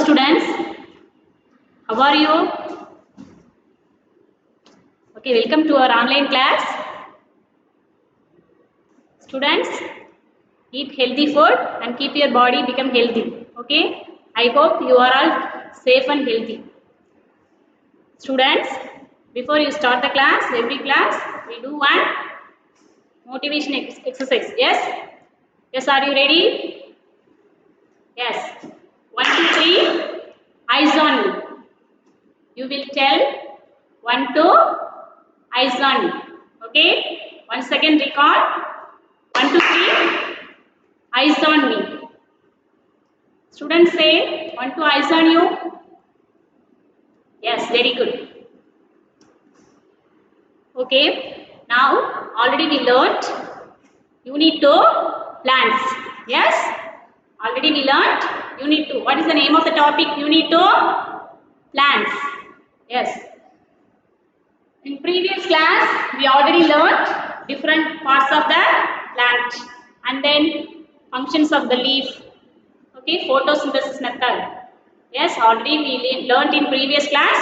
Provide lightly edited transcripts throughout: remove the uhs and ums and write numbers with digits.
students, how are you? Okay, welcome to our online class. Students, eat healthy food and keep your body become healthy. Okay, I hope you are all safe and healthy. Students, before you start the class, every class we do one motivation exercise. Yes, are you ready? Yes. 1, 2, 3, eyes on me. You will tell 1, 2, eyes on me. Okay? 1 second record. 1, 2, 3, eyes on me. Students say 1, 2, eyes on you. Yes, very good. Okay. Now already we learnt unit 2 plants. Yes? Already we learnt unit 2. What is the name of the topic? Unit 2 plants. Yes. In previous class, we already learned different parts of the plant and then functions of the leaf. Okay, photosynthesis method. Yes, already we learned in previous class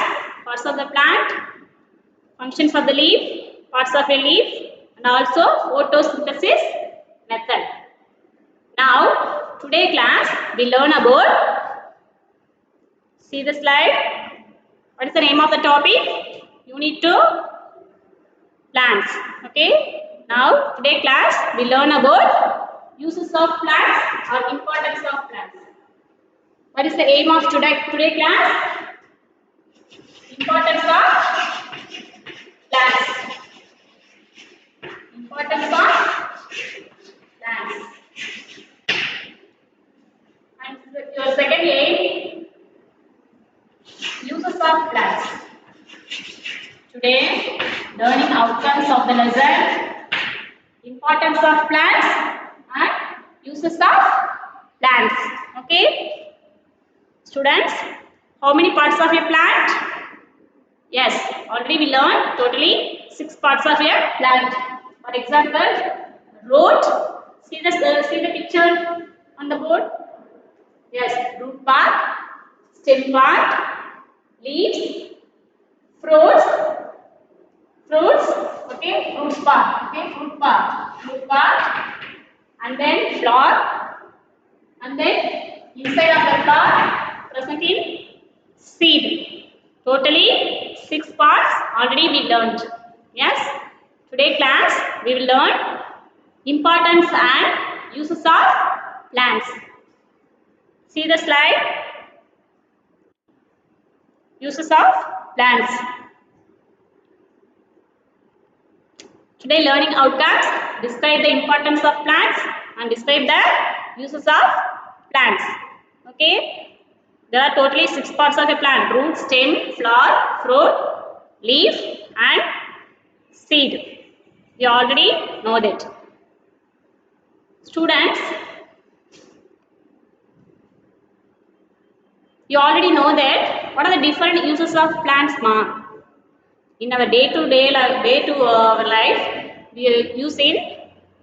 parts of the plant, functions of the leaf, parts of a leaf, and also photosynthesis method. Now, today class we learn about. See the slide. What is the name of the topic? Unit 2. Plants. Okay. Now today class we learn about uses of plants or importance of plants. What is the aim of today class? Importance of plants. Importance of plants. And your second aim, uses of plants. Today learning outcomes of the lesson, importance of plants and uses of plants. Okay, students, how many parts of a plant? Yes, already we learned totally 6 parts of a plant. For example, root. See the picture on the board. Yes, root part, stem part, leaves, fruits. Okay, fruit part, and then flower, and then inside of the flower present in seed. Totally 6 parts already we learned. Yes, today class we will learn importance and uses of plants. See the slide. Uses of plants. Today learning outcomes, describe the importance of plants and describe the uses of plants. Okay, there are totally 6 parts of a plant: root, stem, flower, fruit, leaf and seed. You already know that. Students, you already know that what are the different uses of plants, ma? In our day to our life, we use in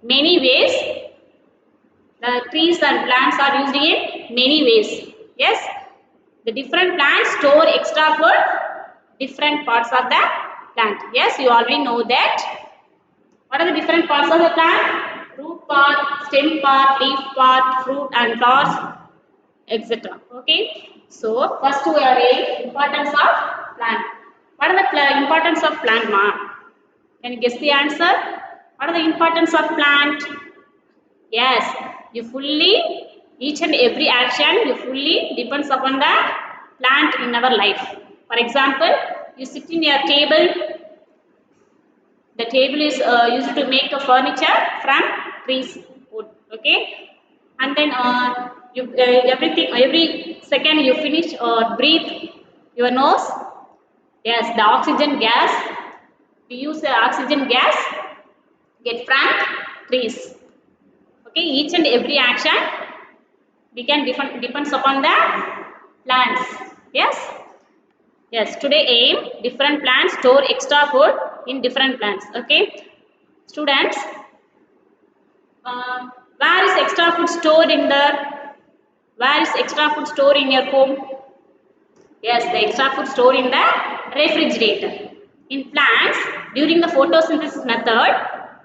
many ways. The trees and plants are used in many ways. Yes, the different plants store extra food, different parts of the plant. Yes, you already know that. What are the different parts of the plant? Root part, stem part, leaf part, fruit and flowers, etc. Okay. So first we are in importance of plant. What are the importance of plant, ma? Can you guess the answer? What are the importance of plant? Yes, you fully, each and every action you fully depends upon the plant in our life. For example, you sit in your table. The table is used to make a furniture from trees wood. Okay, and then every second you finish breathe your nose. Yes, the oxygen gas. We use the oxygen gas get from trees. Okay, each and every action we can depends upon the plants. Yes, today aim different plants store extra food in different plants. Okay, students, where is extra food stored in your home? Yes, the extra food stored in the refrigerator. In plants, during the photosynthesis method,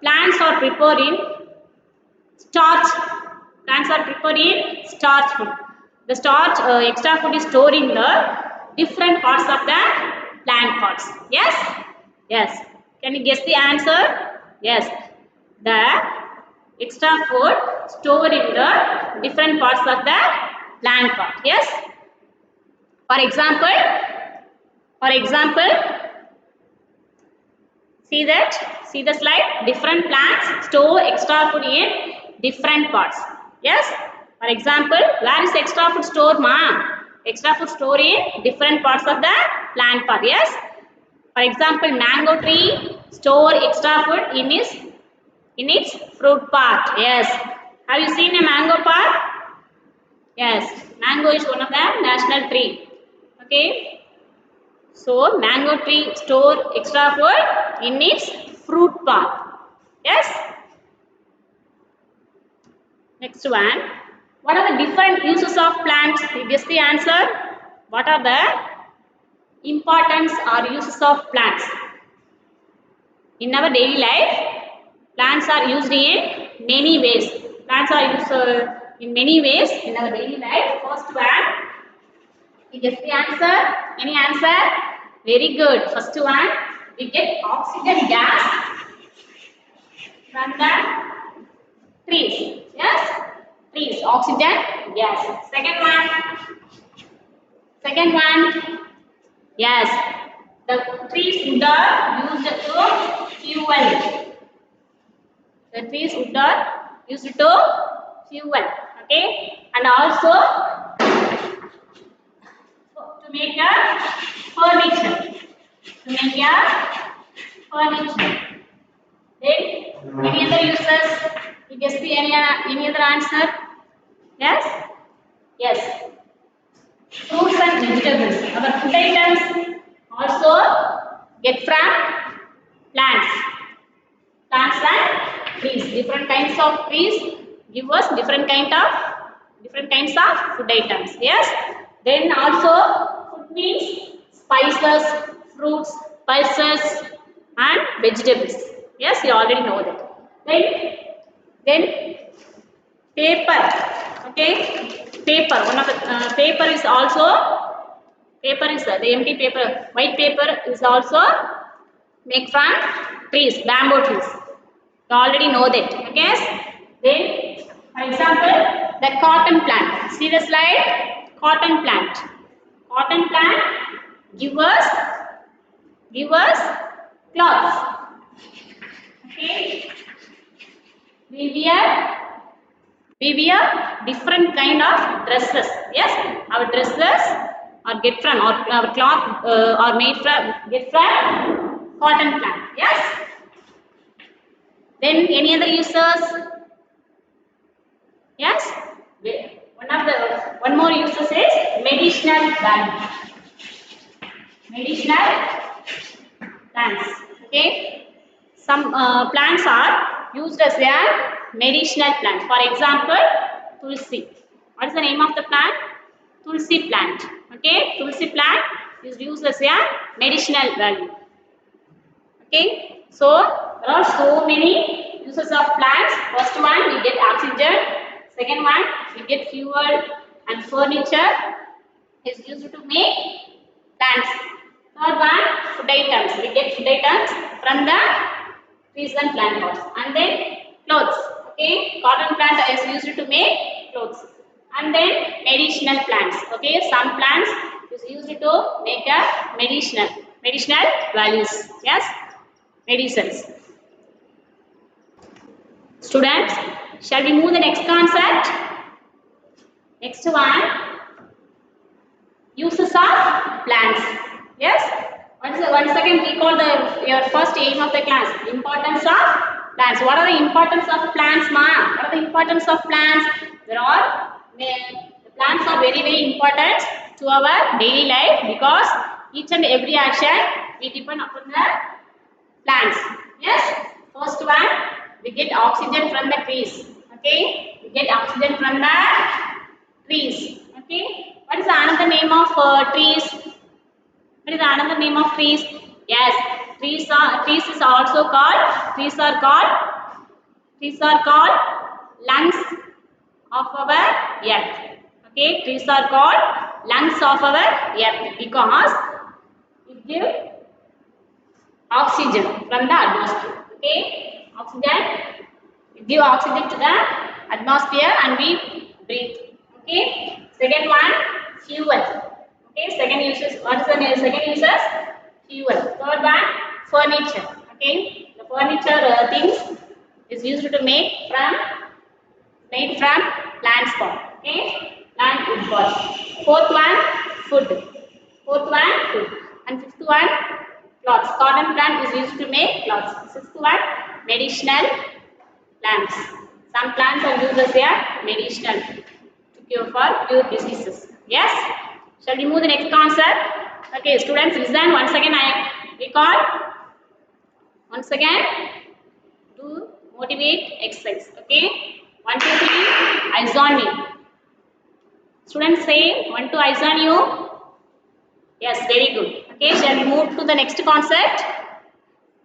plants are prepared in starch. Plants are prepared in starch food. The starch extra food is stored in the different parts of the plant parts. Yes? Yes. Can you guess the answer? Yes. The extra food stored in the different parts of the plant part. Yes? For example, for example, see the slide. Different plants store extra food in different parts. Yes. For example, where is extra food stored, ma? Extra food stored in different parts of the plant part. Yes. For example, mango tree store extra food in its fruit part. Yes. Have you seen a mango part? Yes. Mango is one of the national tree. Okay. So, mango tree store extra food in its fruit part. Yes. Next one. What are the different uses of plants? You guess the answer. What are the importance or uses of plants? In our daily life, plants are used in many ways. Plants are used in many ways in our daily life. First one, you guess the answer. Any answer? Very good. First one, we get oxygen gas from the trees. Yes? Trees, oxygen gas. Second one, yes, the trees wood are used to fuel. The trees wood are used to fuel. Okay, and also to make a furniture. To make a furniture. Then any other uses? You guess the any other answer? Yes? Yes. Fruits and vegetables. Our food items also get from plants. Plants and trees. Different kinds of trees give us different kinds of food items. Yes. Then also food means spices, fruits, pulses, and vegetables. Yes, you already know that. Then paper. Okay, paper. One of the paper is also paper is the empty paper. White paper is also made from trees, bamboo trees. You already know that. Okay. Then, for example, the cotton plant. See the slide. Cotton plant. Cotton plant give us cloth. Okay. We wear we wear different kind of dresses. Yes, our dresses are get from or our cloth are made from get from cotton plant. Yes. Then any other uses? Yes. One more uses is medicinal value. Medicinal plants. Okay. Some plants are used as a medicinal plant. For example, tulsi. What is the name of the plant? Tulsi plant. Okay, tulsi plant is used as a medicinal value. Okay, so there are so many uses of plants. First one, we get oxygen. Second one, we get fuel and furniture is used to make plants. Third one, food items. We get food items from the trees and plant pots. And then clothes. Okay, cotton plant is used to make clothes. And then medicinal plants. Okay, some plants is used to make a medicinal values. Yes, medicines. Students, shall we move the next concept? Next one, uses of plants. Yes. Once again recall your first aim of the class. Importance of plants. What are the importance of plants, ma? What are the importance of plants? The plants are very important to our daily life because each and every action we depend upon the plants. Yes. First one, we get oxygen from the trees. Okay. We get oxygen from the trees. Okay. What is the another name name of trees? What is another name of trees? Yes, trees is also called, trees are called lungs of our earth. Okay, trees are called lungs of our earth because it gives oxygen from the atmosphere. Okay, oxygen, it gives oxygen to the atmosphere and we breathe. Okay, second one, fuel. Okay, second uses, what is the second uses? Fuel. Third one, furniture. Okay, the furniture things is used to make from, made from plant spot. Okay, plant wood part. Fourth one, food. Fourth one, food. And fifth one, cloths. Cotton plant is used to make cloths. Sixth one, medicinal plants. Some plants are used as a medicinal to cure for pure diseases. Yes? Shall we move the next concept? Okay, students, listen. Once again, I recall. Once again, do motivate exercise. Okay? 1, 2, 3, eyes on me. Students say 1, 2, eyes on you. Yes, very good. Okay, shall we move to the next concept?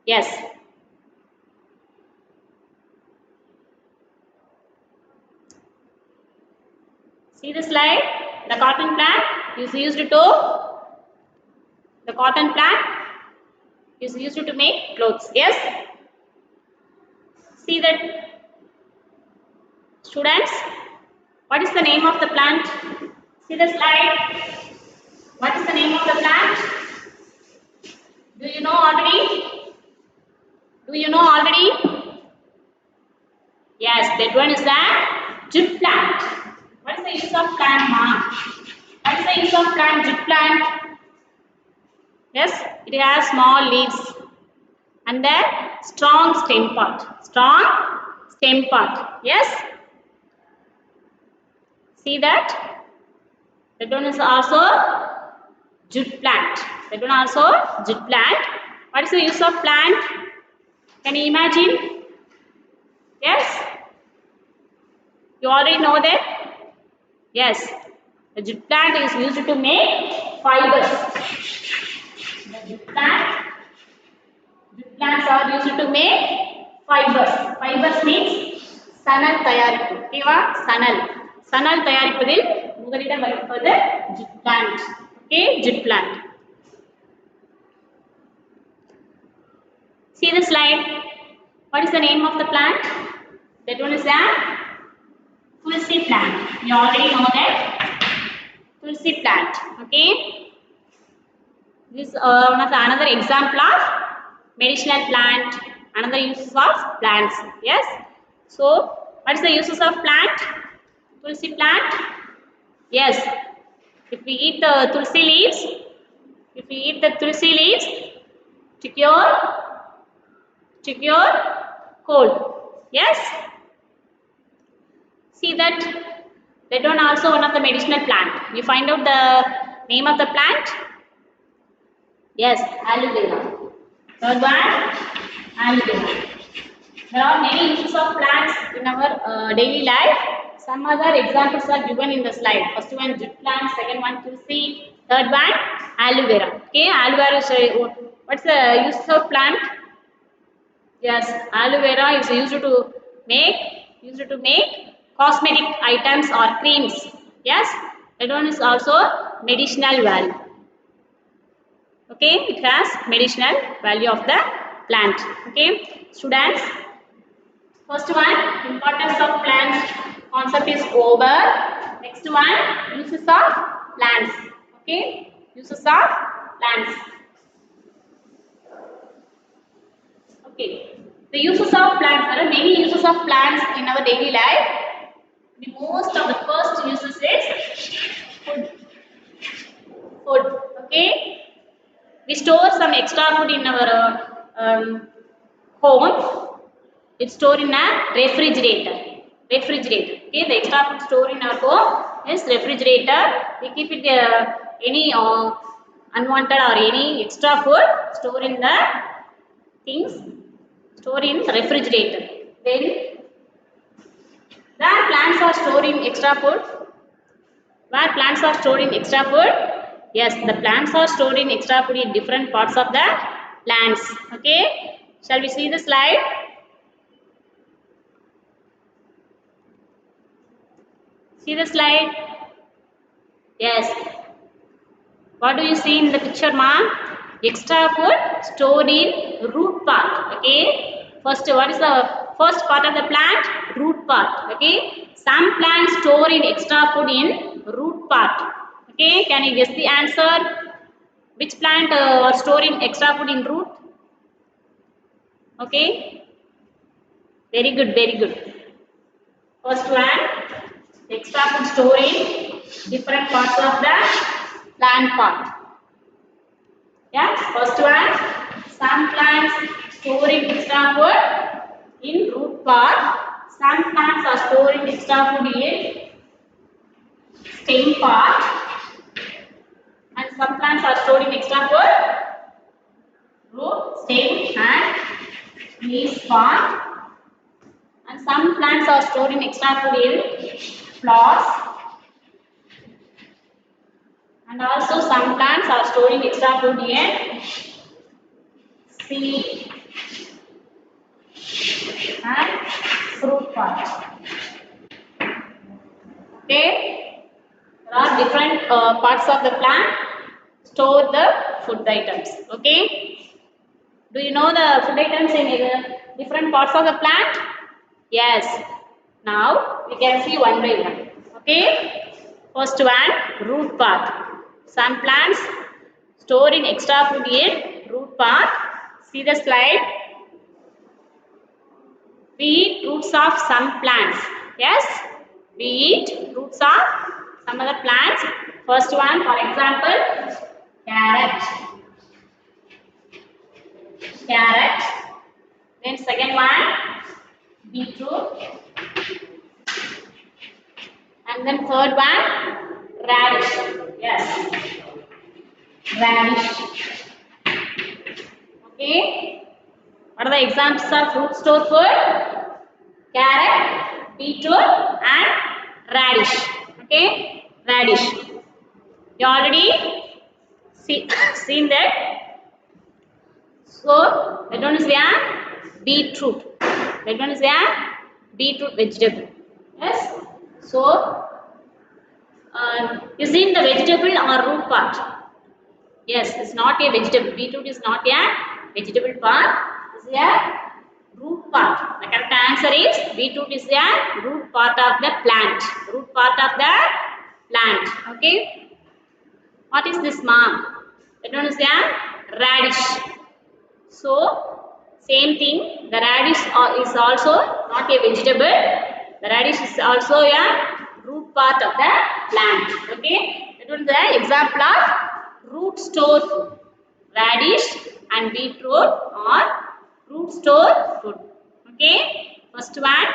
Yes. See the slide? The cotton plant is used to, the cotton plant is used to make clothes. Yes? See that, students? What is the name of the plant? See the slide? What is the name of the plant? Do you know already? Do you know already? Yes, that one is the jute plant. What is the use of plant, ma? What is the use of plant, jute plant? Yes, it has small leaves and the strong stem part. Strong stem part. Yes? See that? That one is also jute plant. That one also jute plant. What is the use of plant? Can you imagine? Yes? You already know that? Yes. The jute plant is used to make fibers. The jute plants are used to make fibers. Fibers means sanal tayarippu. Okay, sanal. Sanal tayarippudil முதலிடம் வருவது jute plant. Okay, jute plant. See the slide. What is the name of the plant? That one is a tulsi plant. You already know that. Tulsi plant. Okay. This is one of the another example of medicinal plant. Another uses of plants. Yes. So, what is the uses of plant? Tulsi plant. Yes. If we eat the tulsi leaves, to cure cold. Yes. See that one also one of the medicinal plant. You find out the name of the plant? Yes, aloe vera. Third one, aloe vera. There are many uses of plants in our daily life. Some other examples are given in the slide. First one, jute plant. Second one, tulsi. Third one, aloe vera. Okay, aloe vera is what's the use of plant? Yes, aloe vera is used to make cosmetic items or creams. Yes, that one is also medicinal value. Okay, it has medicinal value of the plant. Okay, students, first one, importance of plants concept is over. Next one, uses of plants. Okay, uses of plants. Okay, the uses of plants. There are many uses of plants in our daily life. The most of the first uses is food. Food. Okay. We store some extra food in our home. It's stored in a refrigerator. Okay, the extra food stored in our home is refrigerator. We keep it any unwanted or any extra food stored in the things stored in the refrigerator. Then where plants are stored in extra food? Where plants are stored in extra food? Yes, the plants are stored in extra food in different parts of the plants. Okay. Shall we see the slide? See the slide? Yes. What do you see in the picture, ma? Extra food stored in root part. Okay. First, what is the first part of the plant? Root part. Okay. Some plants store in extra food in root part. Okay. Can you guess the answer? Which plant are storing extra food in root? Okay. Very good. Very good. First one, extra food store in different parts of the plant part. Yeah, first one, some plants storing extra food in root part. Some plants are storing extra food in stem part, and some plants are storing extra food root, stem, and leaves part. And some plants are storing extra food in flowers, and also some plants are storing extra food in seed and fruit part. Okay, there are different parts of the plant store the food items. Okay, do you know the food items in different parts of the plant? Yes. Now we can see one by one. Okay, first one, root part. Some plants store in extra food in root part. See the slide. We eat roots of some plants. Yes, we eat roots of some other plants. First one, for example, carrot. Carrot. Then second one, beetroot. And then third one, radish. Yes, radish. Okay. What are the examples of root store food? Carrot, beetroot, and radish. Okay, radish. You already seen that. So that one is a beetroot. That one is a beetroot vegetable. Yes. So is it the vegetable or root part? Yes, it's not a vegetable. Beetroot is not a vegetable part. It's a root part. The correct answer is beetroot is a root part of the plant. Root part of the plant. Okay. What is this, ma'am? That one is a radish. So same thing. The radish is also not a vegetable. The radish is also a root part of the plant. Okay. That was the example of root store food. Radish and beetroot are root store food. Okay. First one,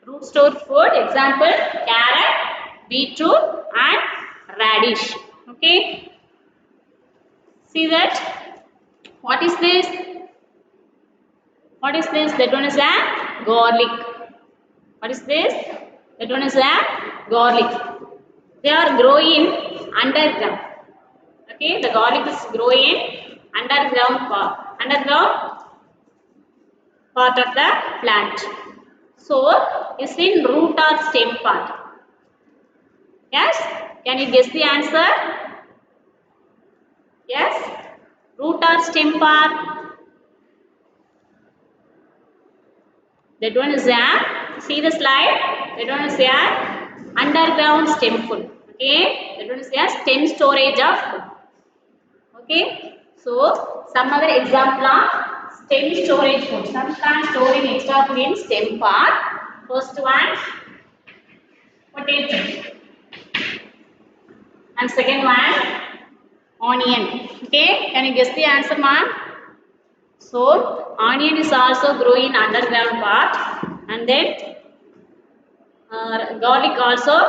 root store food. Example, carrot, beetroot and radish. Okay. See that? What is this? What is this? That one is a garlic. What is this? That one is a garlic. They are growing underground. Okay, the garlic is growing underground part of the plant. So, is in root or stem part. Yes? Can you guess the answer? Yes? Root or stem part? That one is a, see the slide? That one is a underground stem food. Okay? That one is a stem storage of food. Okay? So, some other example of stem storage food. Some plants storing extra food in stem part. First one, potato. And second one, onion. Okay? Can you guess the answer, ma'am? So, onion is also growing underground part, and then garlic also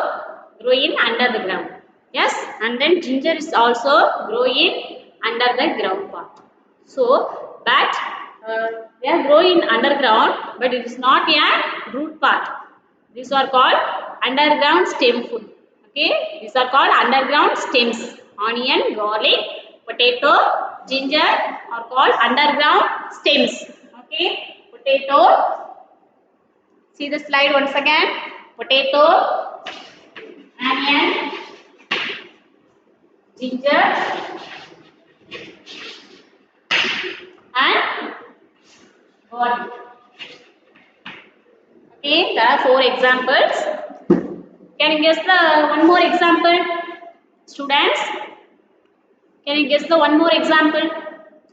growing under the ground. Yes, and then ginger is also growing under the ground part. So, but they are growing underground, but it is not a root part. These are called underground stem food. Okay, these are called underground stems. onion, garlic, potato, ginger are called underground stems. Okay, potato. See the slide once again. Potato, onion, ginger, and garlic. Okay, there are 4 examples. Can you guess the one more example, students? Can you guess the one more example?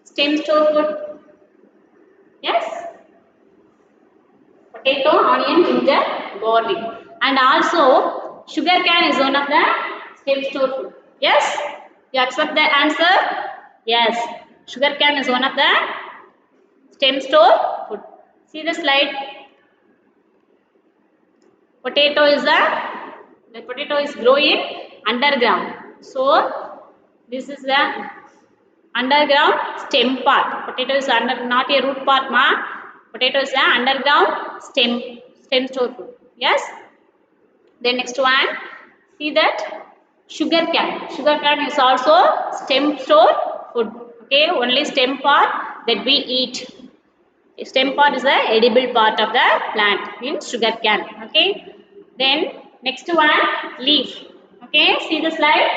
Stem store food. Yes. Potato, onion, ginger, garlic, and also sugar cane is one of the stem store food. Yes. You accept the answer? Yes. Sugar cane is one of the stem store food. See the slide. Potato is the potato is growing underground. So this is the underground stem part. Potato is under, not a root part, ma. Potato is the underground stem store food. Yes. Then next one, see that sugar cane. Sugar cane is also stem store food. Okay, only stem part that we eat. Stem part is the edible part of the plant in sugar cane. Okay. Then next one, leaf. Okay, see the slide.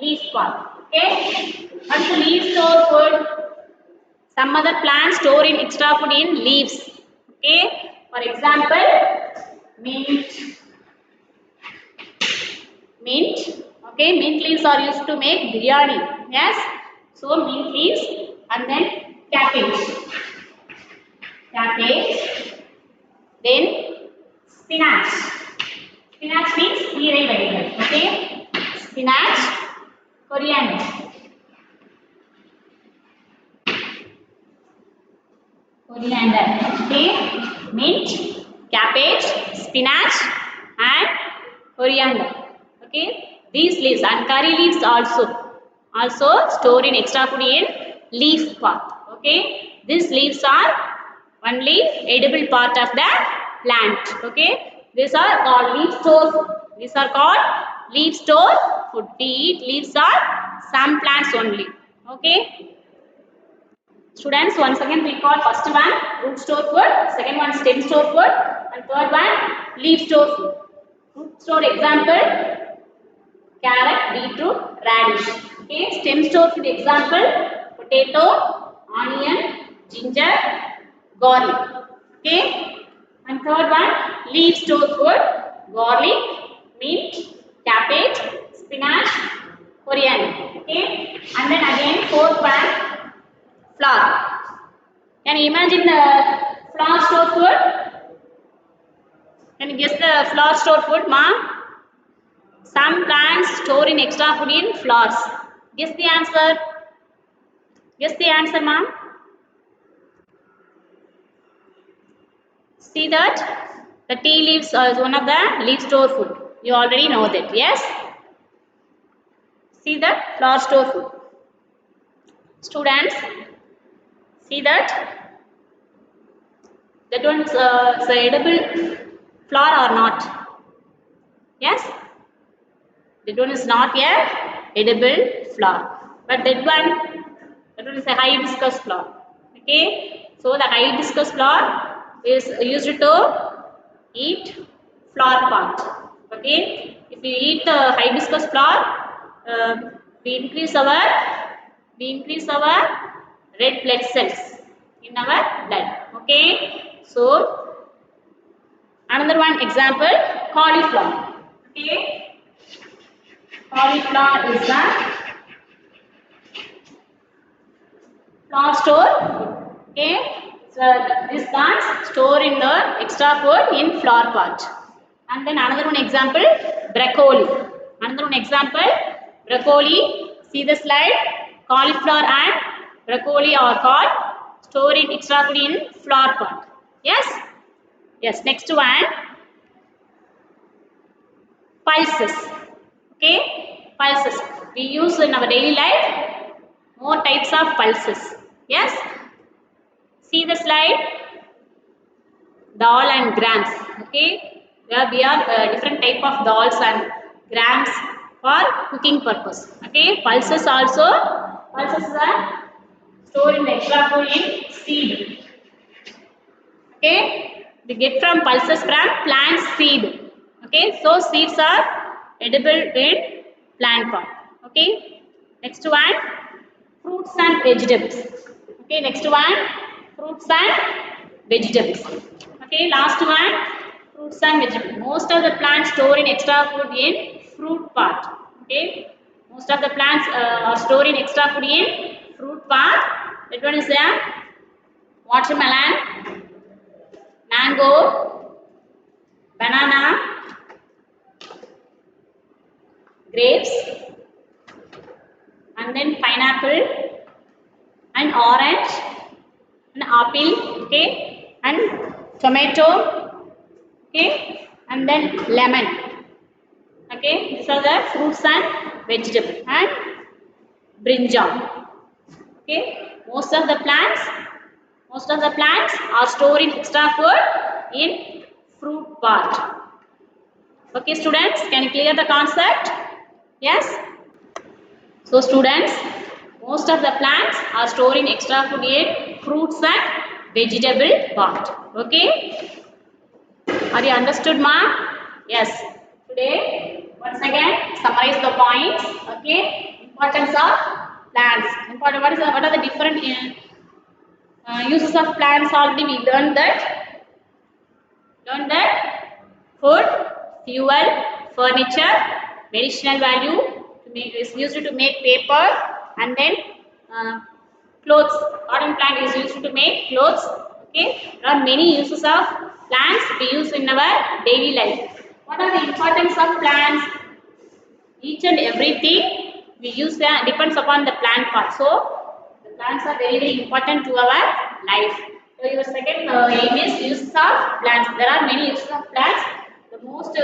Leaf part. Okay. What's the leaf store food? Some other plants store in extra food in leaves. Okay. For example, mint. Mint. Okay, mint leaves are used to make biryani. Yes. So mint leaves and then cabbage. Cabbage. Then spinach. Spinach means peely vegetable. Okay. Spinach. Coriander. Coriander. Okay. Mint, cabbage, spinach, and coriander. Okay. These leaves and curry leaves also stored in extra food in leaf part. Okay. These leaves are only edible part of the plant. Okay. These are called leaf store food. These are called leaf store food. We eat leaves of some plants only. Okay. Students, once again recall first one root store food, second one stem store food, and third one leaf store food. Root store example carrot, beetroot, radish. Okay, stem store food example potato, onion, ginger, garlic. Okay, and third one leaf store food garlic, mint, cabbage, spinach, coriander. Okay, and then again fourth one flour. Can you imagine the flour store food? Can you guess the flour store food, ma? Some plants store in extra food in flours. Guess the answer. Guess the answer, ma. See that the tea leaves is one of the leaf store food. You already know that. Yes. See that flour store food. Students, see that one is edible flour or not? Yes. That one is not a edible flour, but that one is a hibiscus flower. Okay, so the hibiscus flower is used to eat flower part. Okay, if you eat the hibiscus flower, we increase our red blood cells in our blood. Okay, so another one example cauliflower. Okay, cauliflower is the flour store. Okay, so these plants store in the extra food in flour part. And then another one example broccoli. Another one example broccoli. See the slide. Cauliflower and broccoli are called store in extra food in flour part. Yes. Yes. Next one pulses. Okay, pulses we use in our daily life. More types of pulses. Yes. See the slide. Dal and grams. Okay. There we have different type of dals and grams for cooking purpose. Okay, pulses also, pulses are stored in the extra food in seed. Okay, we get from pulses from plant seed. Okay, so seeds are edible in plant part. Okay, next one, fruits and vegetables. Okay, next one, fruits and vegetables. Okay, last one, fruits and vegetables. Most of the plants store in extra food in fruit part. Okay, most of the plants are stored in extra food in fruit part. That one is the watermelon, mango, banana, grapes, and then pineapple, and orange, and apple, okay, and tomato, okay, and then lemon. Okay, these are the fruits and vegetables, and brinjal. Okay, most of the plants are stored in extra food in fruit part. Okay, students, can you clear the concept? Yes. So students, most of the plants are stored in extra food in fruits and vegetable part. Okay, are you understood, ma? Yes. Today, once again, summarize the points. Okay, importance of plants. Important. What are the different uses of plants? Already we learned that. Food, fuel, furniture, medicinal value is used to make paper, and then clothes. Cotton plant is used to make clothes. Okay, there are many uses of plants we use in our daily life. What are the importance of plants? Each and everything we use depends upon the plant part. So the plants are very very important to our life. So your second aim is uses of plants. There are many uses of plants. The most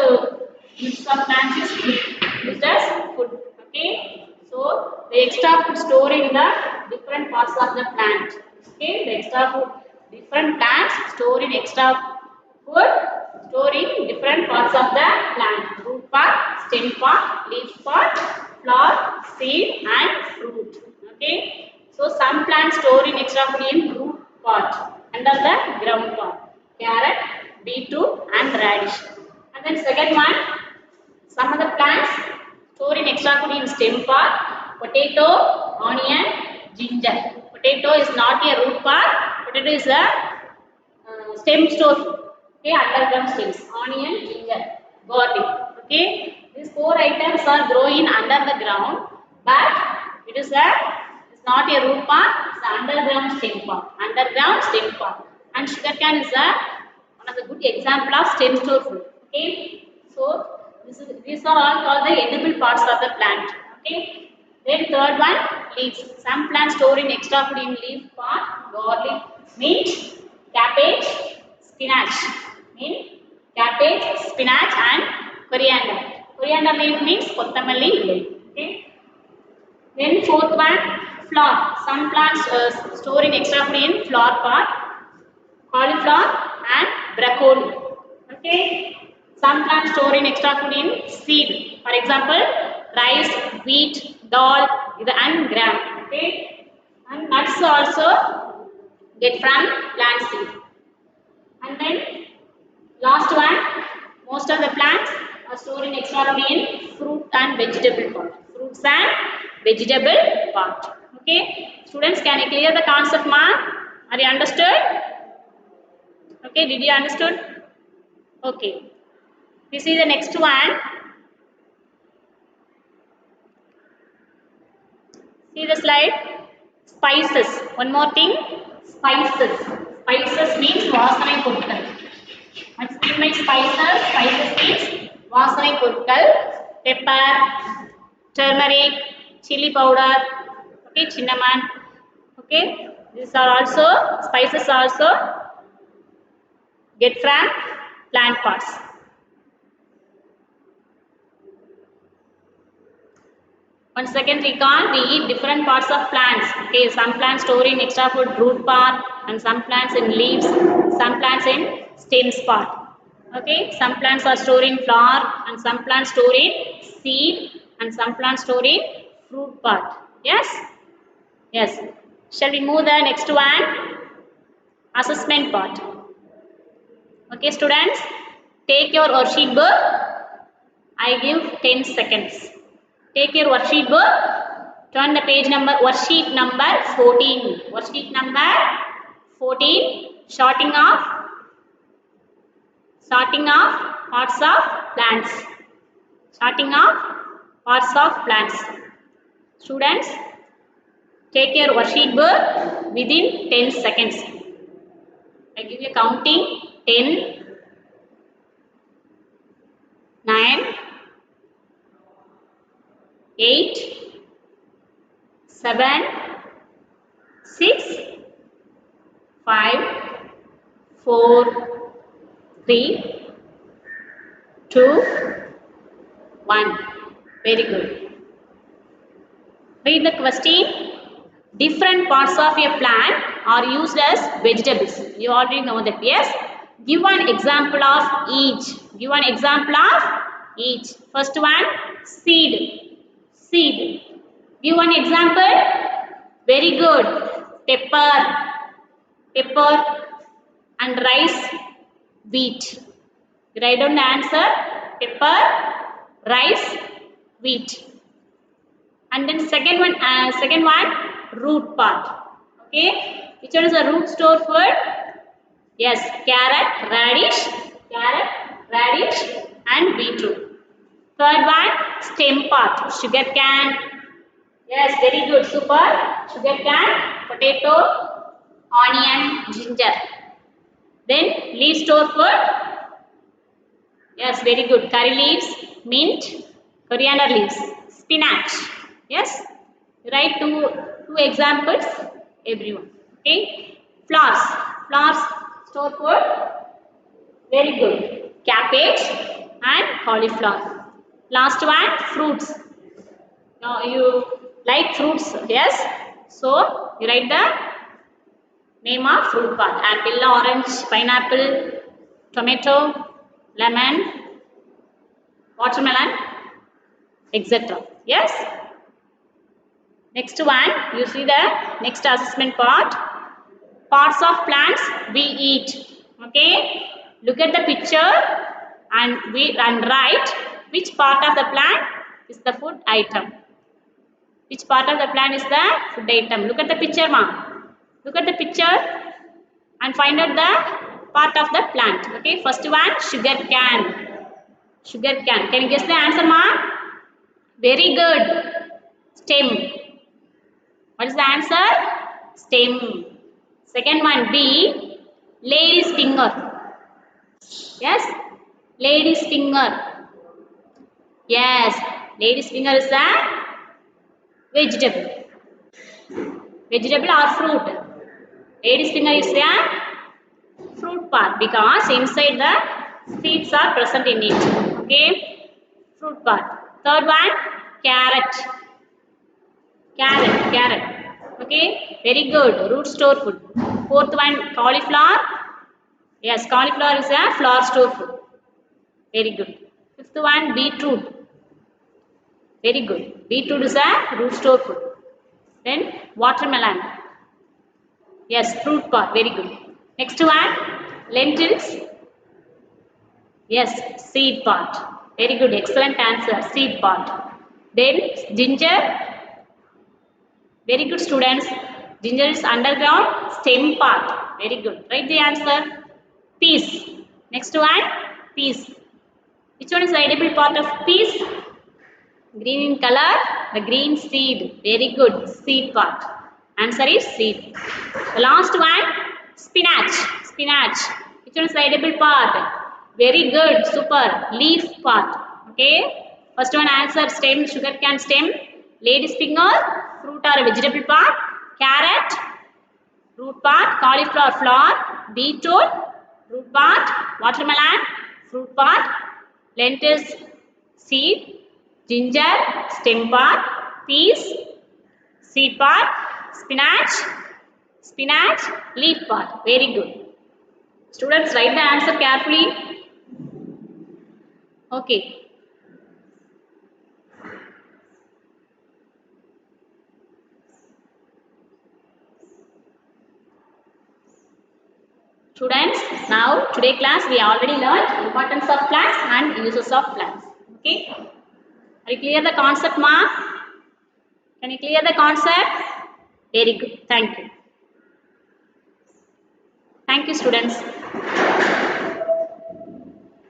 use of plants is food. Used as food. Okay. So the extra food stored in the different parts of the plant. Okay. The extra food, different plants stored in extra food stored in different parts of the plant. Root part, stem part, leaf part, flower, seed and fruit. Okay. So some plants store in extra food in root part, under the ground part. Carrot, beetroot and radish. And then second one, some of the plants store in extra food in stem part, potato, onion, ginger. Potato is not a root part, potato is a stem store. Okay, underground stems, onion, ginger, garlic. Okay, these four items are growing under the ground, but it's not a root part, it's an underground stem part. Underground stem part. And sugarcane is one of the good example of stem store food. Okay, so these are all called the edible parts of the plant. Okay, then third one, leaves. Some plants store in extra food in leaf part, garlic, mint, cabbage, spinach. Mint, cabbage, spinach and coriander. Coriander leaf means kottamalli leaf. Okay. Then fourth one, flower. Some plants store in extra food in flower part, cauliflower and broccoli. Okay. Some plants store in extra food in seed. For example, rice, wheat, dal, and gram. Okay. And nuts also get from plant seed. And then last one, most of the plants are stored in extra food in fruit and vegetable part. Fruits and vegetable part. Okay. Students, can you clear the concept, ma? Are you understood? Okay, did you understood? Okay. We see the next one. See the slide. Spices. One more thing. Spices. Spices means vasanai பொருட்கள். What's mean by spices? Spices means vasanai பொருட்கள். Pepper, turmeric, chili powder, okay, cinnamon. Okay, these are also spices also get from plant parts. Once again recall, we eat different parts of plants. Okay, some plants store in extra food root part, and some plants in leaves, some plants in stems part. Okay, some plants are stored in flower, and some plants store in seed, and some plants store in fruit part. Yes? Yes. Shall we move the next one? Assessment part. Okay, students, take your worksheet book. I give 10 seconds. Take your worksheet book. Turn the page number, worksheet number 14. Worksheet number 14. Sorting of parts of plants. Sorting of parts of plants. Students, take your worksheet book within 10 seconds. I give you counting 10, 9, 8, 7, 6, 5, 4, 3, 2, 1. Very good. Read the question. Different parts of a plant are used as vegetables. You already know that. Yes? Give one example of each. Give one example of each. First one, seed. Seed. Give one example. Very good. Pepper. Pepper and rice, wheat. Write down the answer. Pepper, rice, wheat. And then second one, root part. Okay. Which one is a root store food? Yes, carrot, radish, and beetroot. Third one, stem part, sugar cane. Yes, very good, super. Sugar cane, potato, onion, ginger. Then leaf store food. Yes, very good. Curry leaves, mint, coriander leaves, spinach. Yes, write two examples, everyone. Okay, flowers store food. Very good. Cabbage and cauliflower. Last one, fruits. Now you like fruits, yes? So you write the name of fruit part. Apple, orange, pineapple, tomato, lemon, watermelon, etc. Yes? Next one, you see the next assessment part. Parts of plants we eat. Okay? Look at the picture and write which part of the plant is the food item. Which part of the plant is the food item? Look at the picture, ma. Look at the picture and find out the part of the plant. Okay? First one, sugar cane. Sugar cane. Can you guess the answer, ma? Very good. Stem. What is the answer? Stem. Second one, B. Lady's finger. Yes? Lady's finger. Yes. Lady's finger is a vegetable. Vegetable or fruit. Lady's finger is a fruit part because inside the seeds are present in it. Okay? Fruit part. Third one, carrot. Carrot. Okay, very good. Root store food. Fourth one, cauliflower. Yes, cauliflower is a flower store food. Very good. Fifth one, beetroot. Very good. Beetroot is a root store food. Then watermelon. Yes, fruit part. Very good. Next one, lentils. Yes, seed part. Very good. Excellent answer. Seed part. Then ginger. Very good, students. Ginger is underground stem part. Very good. Write the answer. Peas. Next one, peas. Which one is the edible part of peas? Green in color. The green seed. Very good. Seed part. Answer is seed. The last one, spinach. Spinach. Which one is the edible part? Very good. Super. Leaf part. Okay. First one answer, stem, sugar cane stem. Lady's finger, fruit or vegetable part. Carrot, root part. Cauliflower flower. Beetroot, root part. Watermelon, fruit part. Lentils, seed. Ginger, stem part. Peas, seed part. Spinach, leaf part. Very good. Students, write the answer carefully. Okay. Students, now today class we already learned importance of plants and uses of plants. Okay. Are you clear the concept, ma? Can you clear the concept? Very good. Thank you. Thank you, students.